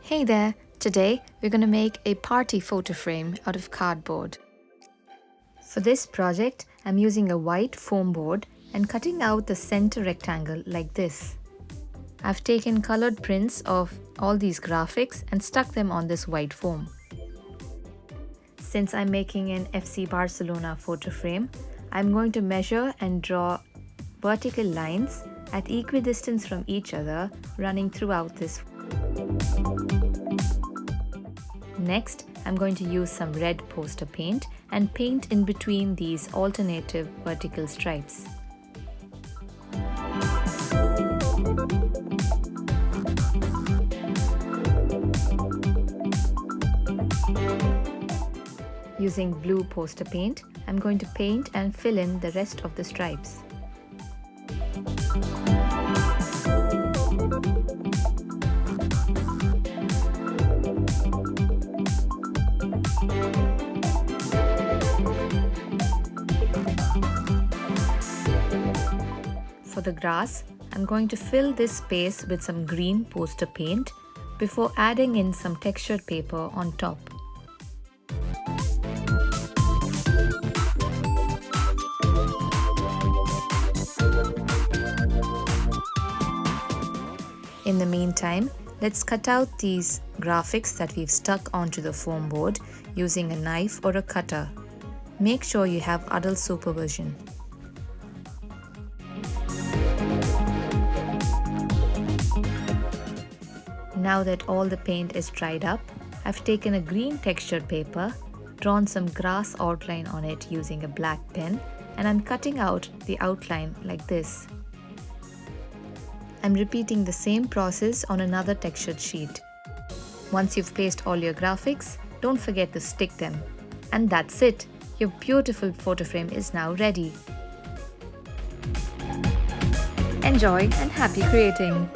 Hey there! Today we're going to make a party photo frame out of cardboard. For this project, I'm using a white foam board and cutting out the center rectangle like this. I've taken colored prints of all these graphics and stuck them on this white foam. Since I'm making an FC Barcelona photo frame, I'm going to measure and draw vertical lines at equidistance from each other running throughout this. Next, I'm going to use some red poster paint and paint in between these alternative vertical stripes. Using blue poster paint, I'm going to paint and fill in the rest of the stripes. For the grass, I'm going to fill this space with some green poster paint before adding in some textured paper on top. In the meantime, let's cut out these graphics that we've stuck onto the foam board using a knife or a cutter. Make sure you have adult supervision. Now that all the paint is dried up, I've taken a green textured paper, drawn some grass outline on it using a black pen, and I'm cutting out the outline like this. I'm repeating the same process on another textured sheet. Once you've placed all your graphics, don't forget to stick them. And that's it! Your beautiful photo frame is now ready. Enjoy and happy creating!